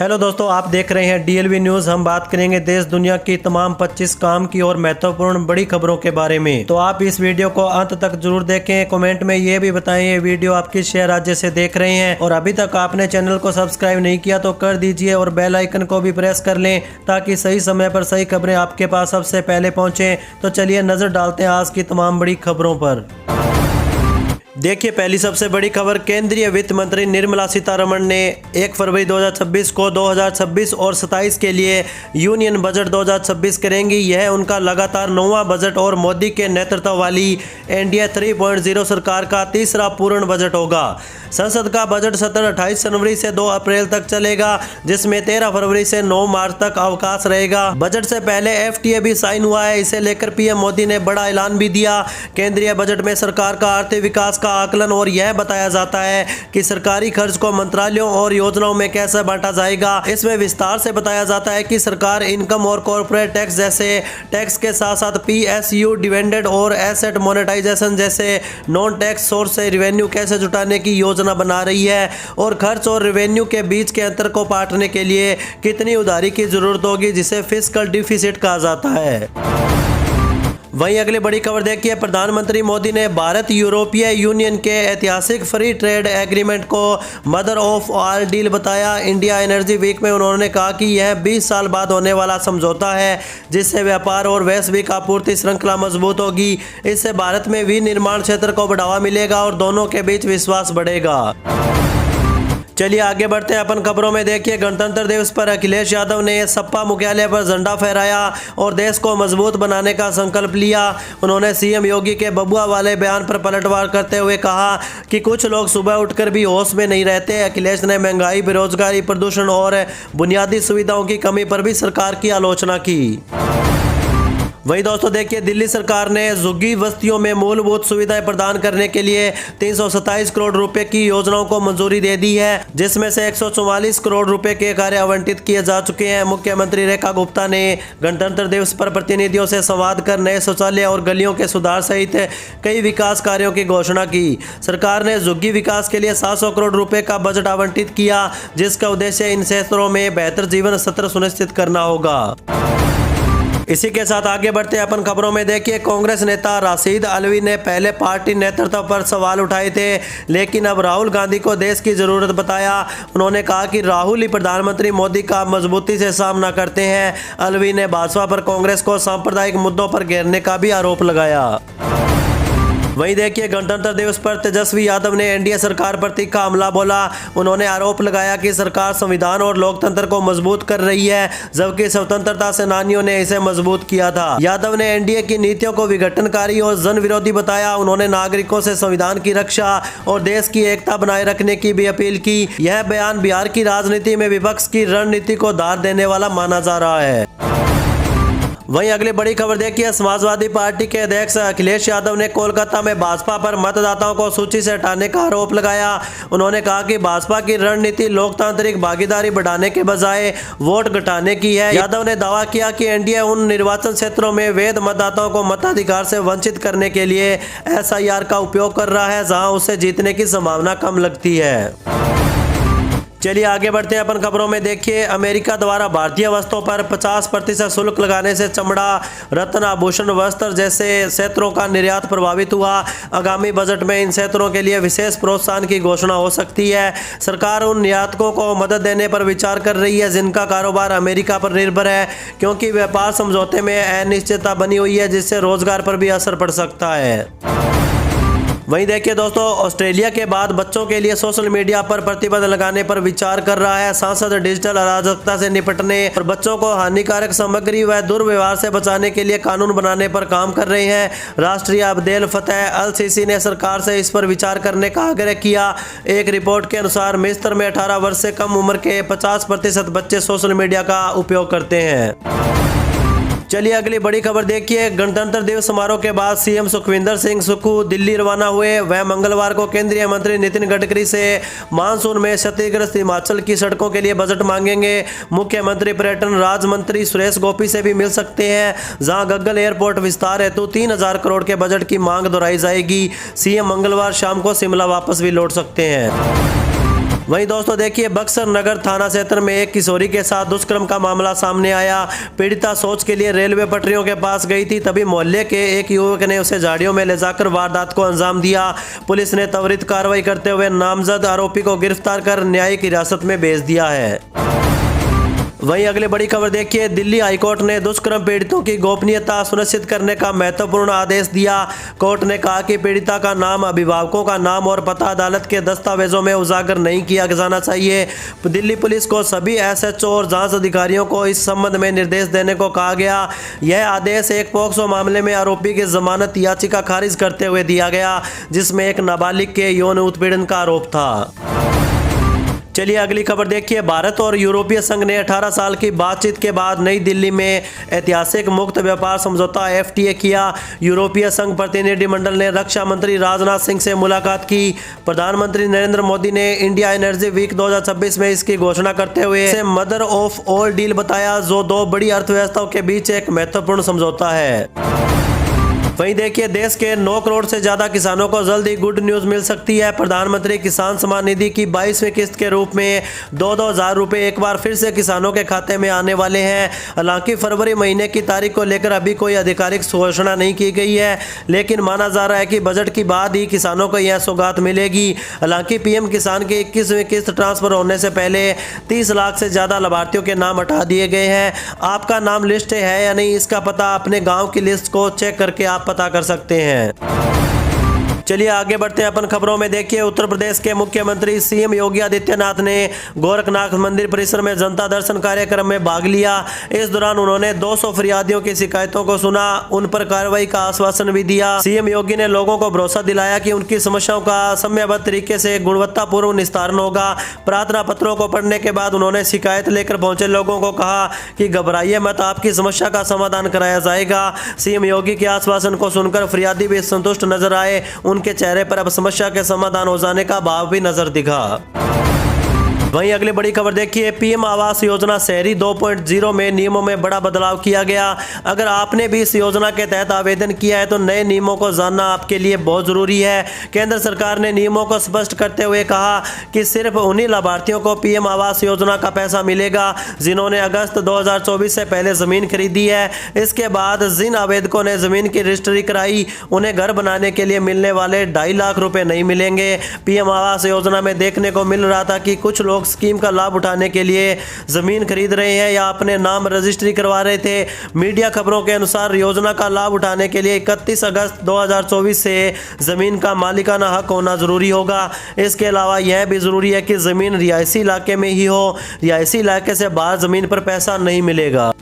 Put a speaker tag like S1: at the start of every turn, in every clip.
S1: Hello दोस्तों, आप देख रहे हैं डीएलवी न्यूज। हम बात करेंगे देश दुनिया की तमाम 25 काम की और महत्वपूर्ण बड़ी खबरों के बारे में। तो आप इस वीडियो को अंत तक जरूर देखें। कमेंट में ये भी बताएं ये वीडियो आप किस शहर राज्य से देख रहे हैं, और अभी तक आपने चैनल को सब्सक्राइब नहीं किया तो कर दीजिए और बेल आइकन को भी प्रेस कर लें ताकि सही समय पर सही खबरें आपके पास सबसे पहले पहुँचे। तो चलिए नजर डालते हैं आज की तमाम बड़ी खबरों पर। देखिए, पहली सबसे बड़ी खबर, केंद्रीय वित्त मंत्री निर्मला सीतारमण ने 1 फरवरी 2026 को 2026 और 27 के लिए यूनियन बजट 2026 करेंगी। यह उनका लगातार 9वां बजट और मोदी के नेतृत्व वाली इंडिया 3.0 सरकार का तीसरा पूर्ण बजट होगा। संसद का बजट सत्र 28 जनवरी से 2 अप्रैल तक चलेगा, जिसमें 13 फरवरी से 9 मार्च तक अवकाश रहेगा। बजट से पहले एफटीए भी साइन हुआ है। इसे लेकर पीएम मोदी ने बड़ा ऐलान भी दिया। केंद्रीय बजट में सरकार का आर्थिक विकास का आकलन और यह बताया जाता है कि सरकारी खर्च को मंत्रालयों और योजनाओं में कैसे बांटा जाएगा। इसमें विस्तार से बताया जाता है कि सरकार इनकम और कॉर्पोरेट टैक्स जैसे टैक्स के साथ साथ पीएसयू, डिविडेंड और एसेट मोनेटाइजेशन जैसे नॉन टैक्स सोर्स से रेवेन्यू कैसे जुटाने की योजना बना रही है, और खर्च और रेवेन्यू के बीच के अंतर को पाटने के लिए कितनी उधारी की जरूरत होगी, जिसे फिस्कल डिफिसिट कहा जाता है। वहीं अगली बड़ी खबर देखिए, प्रधानमंत्री मोदी ने भारत यूरोपीय यूनियन के ऐतिहासिक फ्री ट्रेड एग्रीमेंट को मदर ऑफ ऑल डील बताया। इंडिया एनर्जी वीक में उन्होंने कहा कि यह 20 साल बाद होने वाला समझौता है, जिससे व्यापार और वैश्विक आपूर्ति श्रृंखला मजबूत होगी। इससे भारत में विनिर्माण क्षेत्र को बढ़ावा मिलेगा और दोनों के बीच विश्वास बढ़ेगा। चलिए आगे बढ़ते हैं अपन खबरों में। देखिए, गणतंत्र दिवस पर अखिलेश यादव ने सपा मुख्यालय पर झंडा फहराया और देश को मजबूत बनाने का संकल्प लिया। उन्होंने सीएम योगी के बबुआ वाले बयान पर पलटवार करते हुए कहा कि कुछ लोग सुबह उठकर भी होश में नहीं रहते। अखिलेश ने महंगाई, बेरोजगारी, प्रदूषण और बुनियादी सुविधाओं की कमी पर भी सरकार की आलोचना की। वही दोस्तों देखिए, दिल्ली सरकार ने झुग्गी बस्तियों में मूलभूत सुविधाएं प्रदान करने के लिए 327 करोड़ रुपए की योजनाओं को मंजूरी दे दी है, जिसमें से 144 करोड़ रुपए के कार्य आवंटित किए जा चुके हैं। मुख्यमंत्री रेखा गुप्ता ने गणतंत्र दिवस पर प्रतिनिधियों से संवाद कर नए शौचालय और गलियों के सुधार सहित कई विकास कार्यों की घोषणा की। सरकार ने झुग्गी विकास के लिए 700 करोड़ रुपए का बजट आवंटित किया, जिसका उद्देश्य इन क्षेत्रों में बेहतर जीवन स्तर सुनिश्चित करना होगा। इसी के साथ आगे बढ़ते हैं अपन खबरों में। देखिए, कांग्रेस नेता राशिद अलवी ने पहले पार्टी नेतृत्व पर सवाल उठाए थे, लेकिन अब राहुल गांधी को देश की जरूरत बताया। उन्होंने कहा कि राहुल ही प्रधानमंत्री मोदी का मजबूती से सामना करते हैं। अलवी ने भाजपा पर कांग्रेस को सांप्रदायिक मुद्दों पर घेरने का भी आरोप लगाया। वहीं देखिए, गणतंत्र दिवस पर तेजस्वी यादव ने एनडीए सरकार पर तीखा हमला बोला। उन्होंने आरोप लगाया कि सरकार संविधान और लोकतंत्र को मजबूत कर रही है, जबकि स्वतंत्रता सेनानियों ने इसे मजबूत किया था। यादव ने एनडीए की नीतियों को विघटनकारी और जन विरोधी बताया। उन्होंने नागरिकों से संविधान की रक्षा और देश की एकता बनाए रखने की भी अपील की। यह बयान बिहार की राजनीति में विपक्ष की रणनीति को धार देने वाला माना जा रहा है। वहीं अगली बड़ी खबर देखिए, समाजवादी पार्टी के अध्यक्ष अखिलेश यादव ने कोलकाता में भाजपा पर मतदाताओं को सूची से हटाने का आरोप लगाया। उन्होंने कहा कि भाजपा की रणनीति लोकतांत्रिक भागीदारी बढ़ाने के बजाय वोट घटाने की है। यादव ने दावा किया कि एनडीए उन निर्वाचन क्षेत्रों में वैध मतदाताओं को मताधिकार से वंचित करने के लिए एसआईआर का उपयोग कर रहा है, जहां उसे जीतने की संभावना कम लगती है। चलिए आगे बढ़ते हैं अपन खबरों में। देखिए, अमेरिका द्वारा भारतीय वस्तुओं पर 50% शुल्क लगाने से चमड़ा, रत्न, आभूषण, वस्त्र जैसे क्षेत्रों का निर्यात प्रभावित हुआ। आगामी बजट में इन क्षेत्रों के लिए विशेष प्रोत्साहन की घोषणा हो सकती है। सरकार उन निर्यातकों को मदद देने पर विचार कर रही है जिनका कारोबार अमेरिका पर निर्भर है, क्योंकि व्यापार समझौते में अनिश्चितता बनी हुई है, जिससे रोजगार पर भी असर पड़ सकता है। वहीं देखिए दोस्तों, ऑस्ट्रेलिया के बाद बच्चों के लिए सोशल मीडिया पर प्रतिबंध लगाने पर विचार कर रहा है। सांसद डिजिटल अराजकता से निपटने और बच्चों को हानिकारक सामग्री व दुर्व्यवहार से बचाने के लिए कानून बनाने पर काम कर रहे हैं। राष्ट्रीय अब्देल फतेह अल सीसी ने सरकार से इस पर विचार करने का आग्रह किया। एक रिपोर्ट के अनुसार मिस्र में 18 वर्ष से कम उम्र के 50% बच्चे सोशल मीडिया का उपयोग करते हैं। चलिए अगली बड़ी खबर देखिए, गणतंत्र दिवस समारोह के बाद सीएम सुखविंदर सिंह सुक्खू दिल्ली रवाना हुए। वह मंगलवार को केंद्रीय मंत्री नितिन गडकरी से मानसून में क्षतिग्रस्त हिमाचल की सड़कों के लिए बजट मांगेंगे। मुख्यमंत्री पर्यटन राज्य मंत्री सुरेश गोपी से भी मिल सकते हैं, जहां गग्गल एयरपोर्ट विस्तार हेतु 3000 करोड़ के बजट की मांग दोहराई जाएगी। सीएम मंगलवार शाम को शिमला वापस भी लौट सकते हैं। वहीं दोस्तों देखिए, बक्सर नगर थाना क्षेत्र में एक किशोरी के साथ दुष्कर्म का मामला सामने आया। पीड़िता शौच के लिए रेलवे पटरियों के पास गई थी, तभी मोहल्ले के एक युवक ने उसे झाड़ियों में ले जाकर वारदात को अंजाम दिया। पुलिस ने त्वरित कार्रवाई करते हुए नामजद आरोपी को गिरफ्तार कर न्यायिक हिरासत में भेज दिया है। वहीं अगली बड़ी खबर देखिए, दिल्ली हाईकोर्ट ने दुष्कर्म पीड़ितों की गोपनीयता सुनिश्चित करने का महत्वपूर्ण आदेश दिया। कोर्ट ने कहा कि पीड़िता का नाम, अभिभावकों का नाम और पता अदालत के दस्तावेजों में उजागर नहीं किया जाना चाहिए। दिल्ली पुलिस को सभी एसएचओ और जांच अधिकारियों को इस संबंध में निर्देश देने को कहा गया। यह आदेश एक पॉक्सो मामले में आरोपी की जमानत याचिका खारिज करते हुए दिया गया, जिसमें एक नाबालिग के यौन उत्पीड़न का आरोप था। चलिए अगली खबर देखिए, भारत और यूरोपीय संघ ने 18 साल की बातचीत के बाद नई दिल्ली में ऐतिहासिक मुक्त व्यापार समझौता FTA किया। यूरोपीय संघ प्रतिनिधिमंडल ने रक्षा मंत्री राजनाथ सिंह से मुलाकात की। प्रधानमंत्री नरेंद्र मोदी ने इंडिया एनर्जी वीक 2026 में इसकी घोषणा करते हुए इसे मदर ऑफ ऑल डील बताया, जो दो बड़ी अर्थव्यवस्थाओं के बीच एक महत्वपूर्ण समझौता है। वहीं देखिए, देश के 9 करोड़ से ज्यादा किसानों को जल्द ही गुड न्यूज मिल सकती है। प्रधानमंत्री किसान सम्मान निधि की 22वीं किस्त के रूप में 2-2 हज़ार रुपये एक बार फिर से किसानों के खाते में आने वाले हैं। हालांकि फरवरी महीने की तारीख को लेकर अभी कोई आधिकारिक घोषणा नहीं की गई है, लेकिन माना जा रहा है कि बजट के बाद ही किसानों को यह सौगात मिलेगी। हालांकि पीएम किसान की 21वीं किस्त ट्रांसफर होने से पहले 30 लाख से ज्यादा लाभार्थियों के नाम हटा दिए गए हैं। आपका नाम लिस्ट है या नहीं, इसका पता अपने गाँव की लिस्ट को चेक करके आप पता कर सकते हैं। चलिए आगे बढ़ते हैं अपन खबरों में। देखिए, उत्तर प्रदेश के मुख्यमंत्री सीएम योगी आदित्यनाथ ने गोरखनाथ मंदिर परिसर में जनता दर्शन कार्यक्रम में भाग लिया। इस दौरान उन्होंने 200 फरियादियों की शिकायतों को सुना, उन पर कार्रवाई का आश्वासन भी दिया। सीएम योगी ने लोगों को भरोसा दिलाया कि उनकी समस्याओं का समयबद्ध तरीके से गुणवत्तापूर्ण निस्तारण होगा। प्रार्थना पत्रों को पढ़ने के बाद उन्होंने शिकायत लेकर पहुंचे लोगों को कहा कि घबराइए मत, आपकी समस्या का समाधान कराया जाएगा। सीएम योगी के आश्वासन को सुनकर फरियादी भी संतुष्ट नजर आए। उनके चेहरे पर अब समस्या के समाधान हो जाने का भाव भी नजर दिखा। वहीं अगली बड़ी खबर देखिए, पीएम आवास योजना शहरी 2.0 में नियमों में बड़ा बदलाव किया गया। अगर आपने भी इस योजना के तहत आवेदन किया है तो नए नियमों को जानना आपके लिए बहुत जरूरी है। केंद्र सरकार ने नियमों को स्पष्ट करते हुए कहा कि सिर्फ उन्हीं लाभार्थियों को पीएम आवास योजना का पैसा मिलेगा जिन्होंने अगस्त 2024 से पहले जमीन खरीदी है। इसके बाद जिन आवेदकों ने जमीन की रजिस्ट्री कराई, उन्हें घर बनाने के लिए मिलने वाले 2.5 लाख रुपए नहीं मिलेंगे। पीएम आवास योजना में देखने को मिल रहा था कि कुछ लोग स्कीम का लाभ उठाने के लिए जमीन खरीद रहे हैं या अपने नाम रजिस्ट्री करवा रहे थे। मीडिया खबरों के अनुसार योजना का लाभ उठाने के लिए 31 अगस्त 2024 से जमीन का मालिकाना हक होना जरूरी होगा। इसके अलावा यह भी जरूरी है कि जमीन रिहायशी इलाके में ही हो, रिहायशी इलाके से बाहर जमीन पर पैसा नहीं मिलेगा।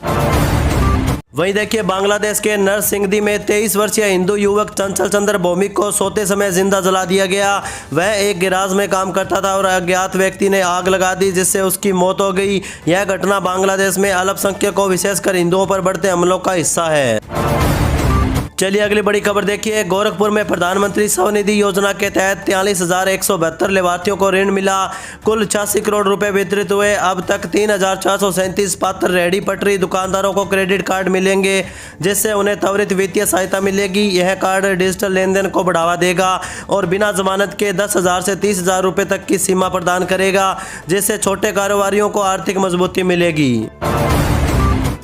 S1: वहीं देखिए, बांग्लादेश के नरसिंगदी में 23 वर्षीय हिंदू युवक चंचल चंद्र भौमिक को सोते समय जिंदा जला दिया गया। वह एक गैराज में काम करता था और अज्ञात व्यक्ति ने आग लगा दी, जिससे उसकी मौत हो गई। यह घटना बांग्लादेश में अल्पसंख्यकों विशेषकर हिंदुओं पर बढ़ते हमलों का हिस्सा है। चलिए अगली बड़ी खबर देखिए, गोरखपुर में प्रधानमंत्री स्वनिधि योजना के तहत 43,172 लाभार्थियों को ऋण मिला। कुल 86 करोड़ रुपए वितरित हुए। अब तक 3,437 पात्र रेहड़ी पटरी दुकानदारों को क्रेडिट कार्ड मिलेंगे, जिससे उन्हें त्वरित वित्तीय सहायता मिलेगी। यह कार्ड डिजिटल लेन देन को बढ़ावा देगा और बिना जमानत के 10,000 से 30,000 रुपए तक की सीमा प्रदान करेगा, जिससे छोटे कारोबारियों को आर्थिक मजबूती मिलेगी।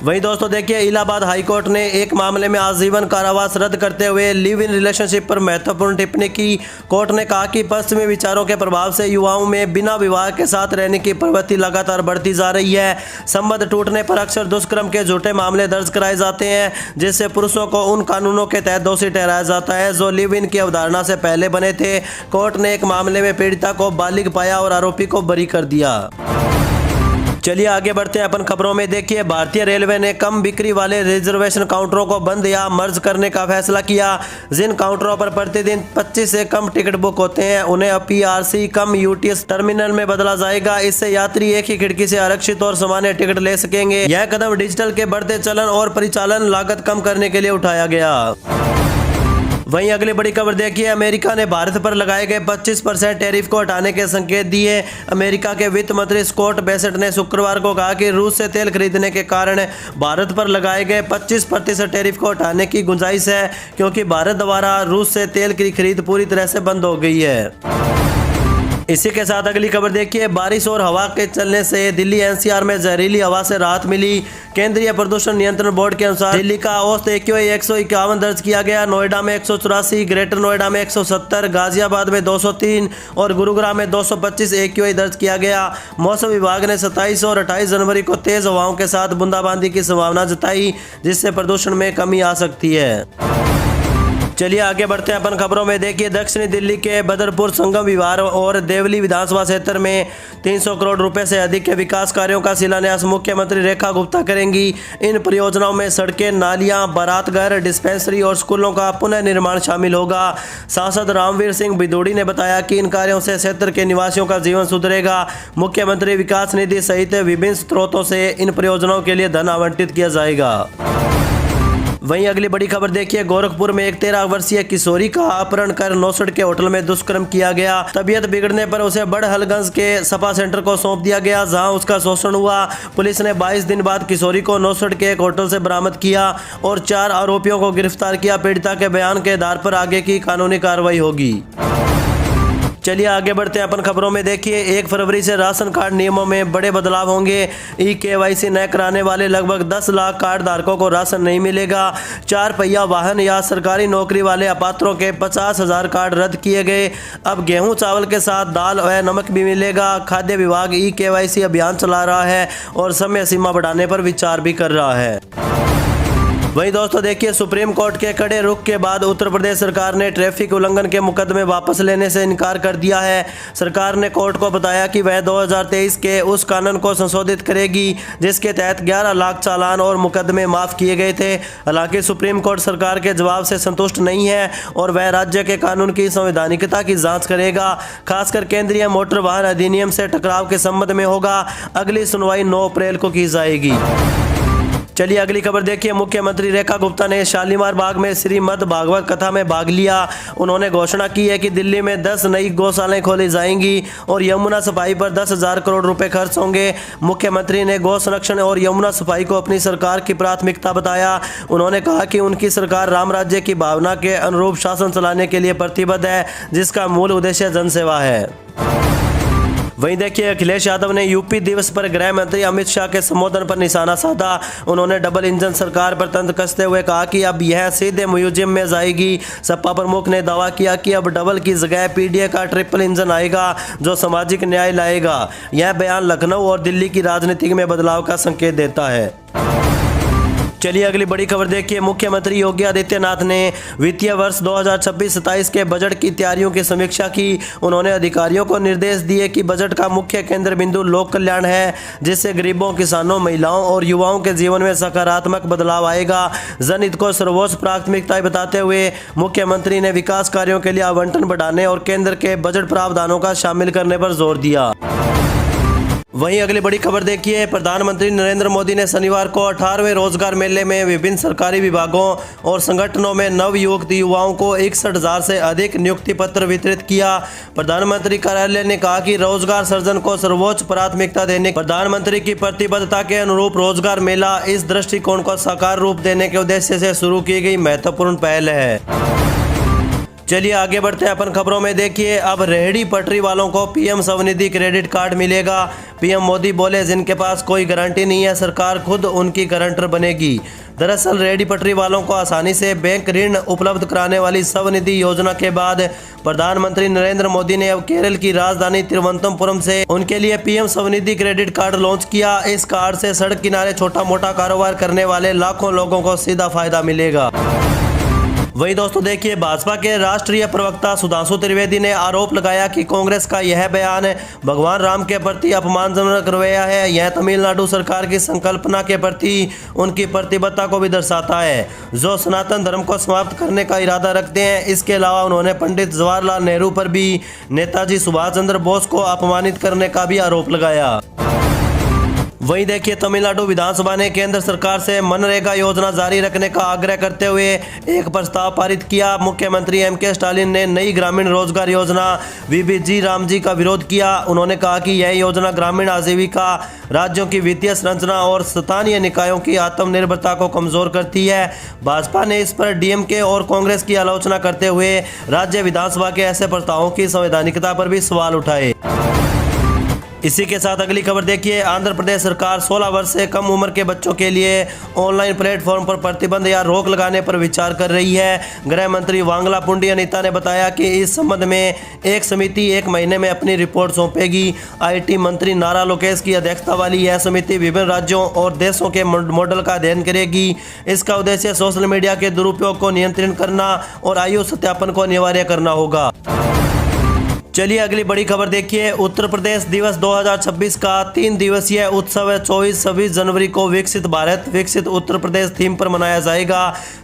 S1: वहीं दोस्तों देखिए, इलाहाबाद हाईकोर्ट ने एक मामले में आजीवन कारावास रद्द करते हुए लिव इन रिलेशनशिप पर महत्वपूर्ण टिप्पणी की। कोर्ट ने कहा कि पश्चिमी विचारों के प्रभाव से युवाओं में बिना विवाह के साथ रहने की प्रवृत्ति लगातार बढ़ती जा रही है। संबंध टूटने पर अक्सर दुष्कर्म के झूठे मामले दर्ज कराए जाते हैं, जिससे पुरुषों को उन कानूनों के तहत दोषी ठहराया जाता है जो लिव इन की अवधारणा से पहले बने थे। कोर्ट ने एक मामले में पीड़िता को बालिग पाया और आरोपी को बरी कर दिया। चलिए आगे बढ़ते हैं अपन खबरों में। देखिए, भारतीय रेलवे ने कम बिक्री वाले रिजर्वेशन काउंटरों को बंद या मर्ज करने का फैसला किया। जिन काउंटरों पर प्रतिदिन 25 से कम टिकट बुक होते हैं, उन्हें अब PRC कम UTS टर्मिनल में बदला जाएगा। इससे यात्री एक ही खिड़की से आरक्षित और सामान्य टिकट ले सकेंगे। यह कदम डिजिटल के बढ़ते चलन और परिचालन लागत कम करने के लिए उठाया गया। वहीं अगली बड़ी खबर देखिए, अमेरिका ने भारत पर लगाए गए 25% टैरिफ को हटाने के संकेत दिए। अमेरिका के वित्त मंत्री स्कॉट बेसेंट ने शुक्रवार को कहा कि रूस से तेल खरीदने के कारण भारत पर लगाए गए 25% टैरिफ को हटाने की गुंजाइश है, क्योंकि भारत द्वारा रूस से तेल की खरीद पूरी तरह से बंद हो गई है। इसी के साथ अगली खबर देखिए, बारिश और हवा के चलने से दिल्ली एनसीआर में जहरीली हवा से राहत मिली। केंद्रीय प्रदूषण नियंत्रण बोर्ड के अनुसार दिल्ली का औसत AQI 151 दर्ज किया गया। नोएडा में 184, ग्रेटर नोएडा में 170, गाजियाबाद में 203 और गुरुग्राम में 225 AQI दर्ज किया गया। मौसम विभाग ने 27 और 28 जनवरी को तेज हवाओं के साथ बूंदाबांदी की संभावना जताई, जिससे प्रदूषण में कमी आ सकती है। चलिए आगे बढ़ते हैं अपन खबरों में। देखिए, दक्षिणी दिल्ली के बदरपुर, संगम विहार और देवली विधानसभा क्षेत्र में 300 करोड़ रुपए से अधिक के विकास कार्यों का शिलान्यास मुख्यमंत्री रेखा गुप्ता करेंगी। इन परियोजनाओं में सड़कें, नालियां, बारातघर, डिस्पेंसरी और स्कूलों का पुनर्निर्माण शामिल होगा। सांसद रामवीर सिंह बिदोड़ी ने बताया कि इन कार्यों से क्षेत्र के निवासियों का जीवन सुधरेगा। मुख्यमंत्री विकास निधि सहित विभिन्न स्रोतों से इन परियोजनाओं के लिए धन आवंटित किया जाएगा। वहीं अगली बड़ी खबर देखिए, गोरखपुर में एक 13 वर्षीय किशोरी का अपहरण कर नौसड़ के होटल में दुष्कर्म किया गया। तबीयत बिगड़ने पर उसे बड़हलगंज के सपा सेंटर को सौंप दिया गया, जहां उसका शोषण हुआ। पुलिस ने 22 दिन बाद किशोरी को नौसड़ के एक होटल से बरामद किया और 4 आरोपियों को गिरफ्तार किया। पीड़िता के बयान के आधार पर आगे की कानूनी कार्रवाई होगी। चलिए आगे बढ़ते हैं अपन खबरों में। देखिए, 1 फरवरी से राशन कार्ड नियमों में बड़े बदलाव होंगे। KYC न कराने वाले लगभग 10 लाख कार्ड धारकों को राशन नहीं मिलेगा। 4 पहिया वाहन या सरकारी नौकरी वाले अपात्रों के 50,000 कार्ड रद्द किए गए। अब गेहूं, चावल के साथ दाल व नमक भी मिलेगा। खाद्य विभाग KYC अभियान चला रहा है और समय सीमा बढ़ाने पर विचार भी कर रहा है। वहीं दोस्तों देखिए, सुप्रीम कोर्ट के कड़े रुख के बाद उत्तर प्रदेश सरकार ने ट्रैफिक उल्लंघन के मुकदमे वापस लेने से इनकार कर दिया है। सरकार ने कोर्ट को बताया कि वह 2023 के उस कानून को संशोधित करेगी जिसके तहत 11 लाख चालान और मुकदमे माफ किए गए थे। हालांकि सुप्रीम कोर्ट सरकार के जवाब से संतुष्ट नहीं है और वह राज्य के कानून की संवैधानिकता की जांच करेगा। खासकर केंद्रीय मोटर वाहन अधिनियम से टकराव के संबंध में होगा। अगली सुनवाई 9 अप्रैल को की जाएगी। चलिए अगली खबर देखिए, मुख्यमंत्री रेखा गुप्ता ने शालीमार बाग में श्रीमद् भागवत कथा में भाग लिया। उन्होंने घोषणा की है कि दिल्ली में 10 नई गौशालाएं खोली जाएंगी और यमुना सफाई पर 10,000 करोड़ रुपए खर्च होंगे। मुख्यमंत्री ने गौ संरक्षण और यमुना सफाई को अपनी सरकार की प्राथमिकता बताया। उन्होंने कहा कि उनकी सरकार राम राज्य की भावना के अनुरूप शासन चलाने के लिए प्रतिबद्ध है, जिसका मूल उद्देश्य जनसेवा है। वहीं देखिए, अखिलेश यादव ने यूपी दिवस पर गृह मंत्री अमित शाह के संबोधन पर निशाना साधा। उन्होंने डबल इंजन सरकार पर तंज कसते हुए कहा कि अब यह सीधे म्यूजियम में जाएगी। सपा प्रमुख ने दावा किया कि अब डबल की जगह PDA का ट्रिपल इंजन आएगा, जो सामाजिक न्याय लाएगा। यह बयान लखनऊ और दिल्ली की राजनीति में बदलाव का संकेत देता है। चलिए अगली बड़ी खबर देखिए, मुख्यमंत्री योगी आदित्यनाथ ने वित्तीय वर्ष 2026-27 के बजट की तैयारियों की समीक्षा की। उन्होंने अधिकारियों को निर्देश दिए कि बजट का मुख्य केंद्र बिंदु लोक कल्याण है, जिससे गरीबों, किसानों, महिलाओं और युवाओं के जीवन में सकारात्मक बदलाव आएगा। जनहित को सर्वोच्च प्राथमिकता बताते हुए मुख्यमंत्री ने विकास कार्यों के लिए आवंटन बढ़ाने और केंद्र के बजट प्रावधानों का शामिल करने पर जोर दिया। वहीं अगली बड़ी खबर देखिए, प्रधानमंत्री नरेंद्र मोदी ने शनिवार को 18वें रोजगार मेले में विभिन्न सरकारी विभागों और संगठनों में नवनियुक्त युवाओं को 61,000 से अधिक नियुक्ति पत्र वितरित किया। प्रधानमंत्री कार्यालय ने कहा कि रोजगार सृजन को सर्वोच्च प्राथमिकता देने प्रधानमंत्री की प्रतिबद्धता के अनुरूप रोजगार मेला इस दृष्टिकोण को साकार रूप देने के उद्देश्य से शुरू की गई महत्वपूर्ण पहल है। चलिए आगे बढ़ते हैं अपन खबरों में। देखिए, अब रेहड़ी पटरी वालों को PM स्वनिधि क्रेडिट कार्ड मिलेगा। PM मोदी बोले, जिनके पास कोई गारंटी नहीं है, सरकार खुद उनकी गारंटर बनेगी। दरअसल रेहड़ी पटरी वालों को आसानी से बैंक ऋण उपलब्ध कराने वाली स्वनिधि योजना के बाद प्रधानमंत्री नरेंद्र मोदी ने अब केरल की राजधानी तिरुवनंतपुरम से उनके लिए PM Svanidhi credit card launch किया। इस कार्ड से सड़क किनारे छोटा मोटा कारोबार करने वाले लाखों लोगों को सीधा फायदा मिलेगा। वहीं दोस्तों देखिए, भाजपा के राष्ट्रीय प्रवक्ता सुधांशु त्रिवेदी ने आरोप लगाया कि कांग्रेस का यह बयान भगवान राम के प्रति अपमानजनक रवैया है। यह तमिलनाडु सरकार की संकल्पना के प्रति उनकी प्रतिबद्धता को भी दर्शाता है, जो सनातन धर्म को समाप्त करने का इरादा रखते हैं। इसके अलावा उन्होंने पंडित जवाहरलाल नेहरू पर भी नेताजी सुभाष चंद्र बोस को अपमानित करने का भी आरोप लगाया। वहीं देखिए तमिलनाडु विधानसभा ने केंद्र सरकार से मनरेगा योजना जारी रखने का आग्रह करते हुए एक प्रस्ताव पारित किया। मुख्यमंत्री एम.के. स्टालिन ने नई ग्रामीण रोजगार योजना वीबीजी रामजी का विरोध किया। उन्होंने कहा कि यह योजना ग्रामीण आजीविका, राज्यों की वित्तीय संरचना और स्थानीय निकायों की आत्मनिर्भरता को कमजोर करती है। भाजपा ने इस पर डीएमके और कांग्रेस की आलोचना करते हुए राज्य विधानसभा के ऐसे प्रस्तावों की संवैधानिकता पर भी सवाल उठाए। इसी के साथ अगली खबर देखिए, आंध्र प्रदेश सरकार 16 वर्ष से कम उम्र के बच्चों के लिए ऑनलाइन प्लेटफॉर्म पर प्रतिबंध या रोक लगाने पर विचार कर रही है। गृह मंत्री वांगला पुंडी अनिता ने बताया कि इस संबंध में एक समिति 1 महीने में अपनी रिपोर्ट सौंपेगी। आईटी मंत्री नारा लोकेश की अध्यक्षता वाली यह समिति विभिन्न राज्यों और देशों के मॉडल का अध्ययन करेगी। इसका उद्देश्य सोशल मीडिया के दुरुपयोग को नियंत्रित करना और आयु सत्यापन को अनिवार्य करना होगा। चलिए अगली बड़ी खबर देखिए, उत्तर प्रदेश दिवस 2026 का 3 दिवसीय उत्सव 24-26 जनवरी को विकसित भारत विकसित उत्तर प्रदेश थीम पर मनाया जाएगा।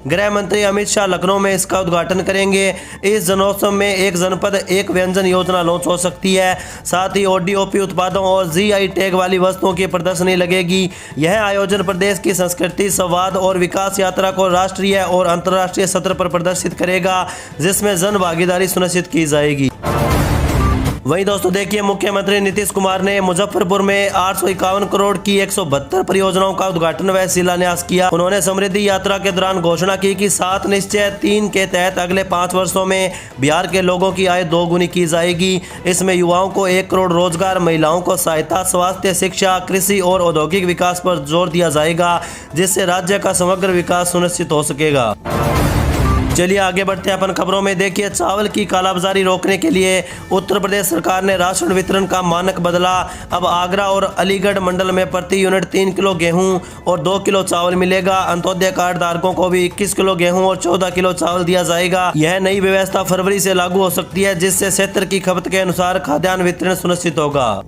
S1: गृह मंत्री अमित शाह लखनऊ में इसका उद्घाटन करेंगे। इस जनोत्सव में एक जनपद एक व्यंजन योजना लॉन्च हो सकती है। साथ ही ओडीओपी उत्पादों और जीआई टैग वाली वस्तुओं की प्रदर्शनी लगेगी। यह आयोजन प्रदेश की संस्कृति, संवाद और विकास यात्रा को राष्ट्रीय और अंतर्राष्ट्रीय सत्र पर प्रदर्शित करेगा, जिसमें जन भागीदारी सुनिश्चित की जाएगी। वहीं दोस्तों देखिए, मुख्यमंत्री नीतीश कुमार ने मुजफ्फरपुर में 851 करोड़ की 172 परियोजनाओं का उद्घाटन व शिलान्यास किया। उन्होंने समृद्धि यात्रा के दौरान घोषणा की कि 7 निश्चय 3 के तहत अगले 5 वर्षों में बिहार के लोगों की आय 2 गुनी की जाएगी। इसमें युवाओं को 1 करोड़ रोजगार, महिलाओं को सहायता, स्वास्थ्य, शिक्षा, कृषि और औद्योगिक विकास पर जोर दिया जाएगा, जिससे राज्य का समग्र विकास सुनिश्चित हो सकेगा। चलिए आगे बढ़ते हैं अपन खबरों में। देखिए, चावल की कालाबाजारी रोकने के लिए उत्तर प्रदेश सरकार ने राशन वितरण का मानक बदला। अब आगरा और अलीगढ़ मंडल में प्रति यूनिट 3 किलो गेहूं और 2 किलो चावल मिलेगा। अंत्योदय कार्ड धारकों को भी 21 किलो गेहूं और 14 किलो चावल दिया जाएगा। यह नई व्यवस्था फरवरी से लागू हो सकती है, जिससे क्षेत्र की खपत के अनुसार खाद्यान्न वितरण सुनिश्चित होगा।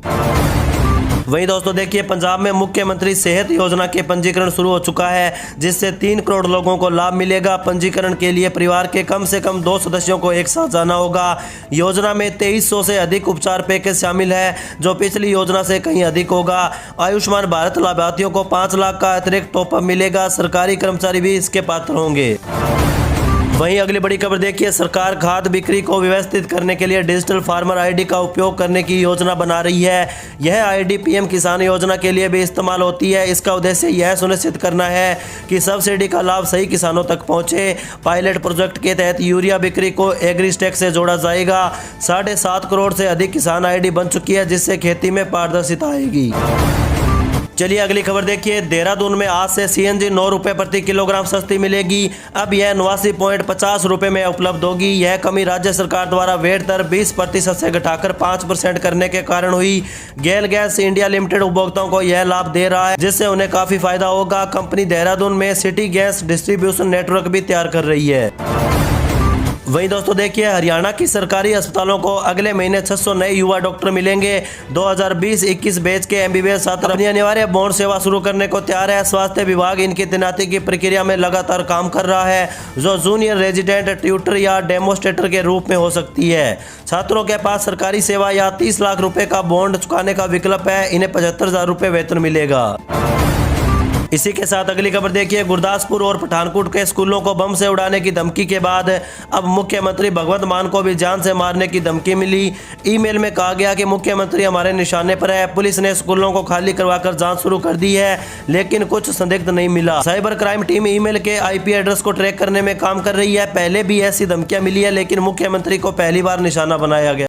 S1: वहीं दोस्तों देखिए, पंजाब में मुख्यमंत्री सेहत योजना के पंजीकरण शुरू हो चुका है, जिससे 3 करोड़ लोगों को लाभ मिलेगा। पंजीकरण के लिए परिवार के कम से कम 2 सदस्यों को एक साथ जाना होगा। योजना में 2300 से अधिक उपचार पैकेज शामिल है, जो पिछली योजना से कहीं अधिक होगा। आयुष्मान भारत लाभार्थियों को 5 लाख का अतिरिक्त टॉपअप मिलेगा। सरकारी कर्मचारी भी इसके पात्र होंगे। वहीं अगली बड़ी खबर देखिए, सरकार खाद बिक्री को व्यवस्थित करने के लिए डिजिटल फार्मर आईडी का उपयोग करने की योजना बना रही है। यह आईडी पीएम किसान योजना के लिए भी इस्तेमाल होती है। इसका उद्देश्य यह सुनिश्चित करना है कि सब्सिडी का लाभ सही किसानों तक पहुंचे। पायलट प्रोजेक्ट के तहत यूरिया बिक्री को एग्रीस्टेक से जोड़ा जाएगा। 7.5 करोड़ से अधिक किसान आईडी बन चुकी है, जिससे खेती में पारदर्शिता आएगी। चलिए अगली खबर देखिए, देहरादून में आज से सीएनजी 9 रुपये प्रति किलोग्राम सस्ती मिलेगी। अब यह 89.50 रुपये में उपलब्ध होगी। यह कमी राज्य सरकार द्वारा वेट दर 20% से घटाकर 5% करने के कारण हुई। गेल गैस इंडिया लिमिटेड उपभोक्ताओं को यह लाभ दे रहा है, जिससे उन्हें काफी फायदा होगा। कंपनी देहरादून में सिटी गैस डिस्ट्रीब्यूशन नेटवर्क भी तैयार कर रही है। वहीं दोस्तों देखिए, हरियाणा की सरकारी अस्पतालों को अगले महीने 600 नए युवा डॉक्टर मिलेंगे। 2020-21 बैच के एमबीबीएस छात्र अपनी अनिवार्य बॉन्ड सेवा शुरू करने को तैयार है। स्वास्थ्य विभाग इनकी तैनाती की प्रक्रिया में लगातार काम कर रहा है, जो जूनियर रेजिडेंट, ट्यूटर या डेमोस्ट्रेटर के रूप में हो सकती है। छात्रों के पास सरकारी सेवा या 30 लाख रुपए का बॉन्ड चुकाने का विकल्प है। इन्हें 75,000 रुपये वेतन मिलेगा। इसी के साथ अगली खबर देखिए, गुरदासपुर और पठानकोट के स्कूलों को बम से उड़ाने की धमकी के बाद अब मुख्यमंत्री भगवंत मान को भी जान से मारने की धमकी मिली। ईमेल में कहा गया कि मुख्यमंत्री हमारे निशाने पर है। पुलिस ने स्कूलों को खाली करवाकर जांच शुरू कर दी है, लेकिन कुछ संदिग्ध नहीं मिला। साइबर क्राइम टीम ईमेल के आईपी एड्रेस को ट्रैक करने में काम कर रही है। पहले भी ऐसी धमकियां मिली है, लेकिन मुख्यमंत्री को पहली बार निशाना बनाया गया।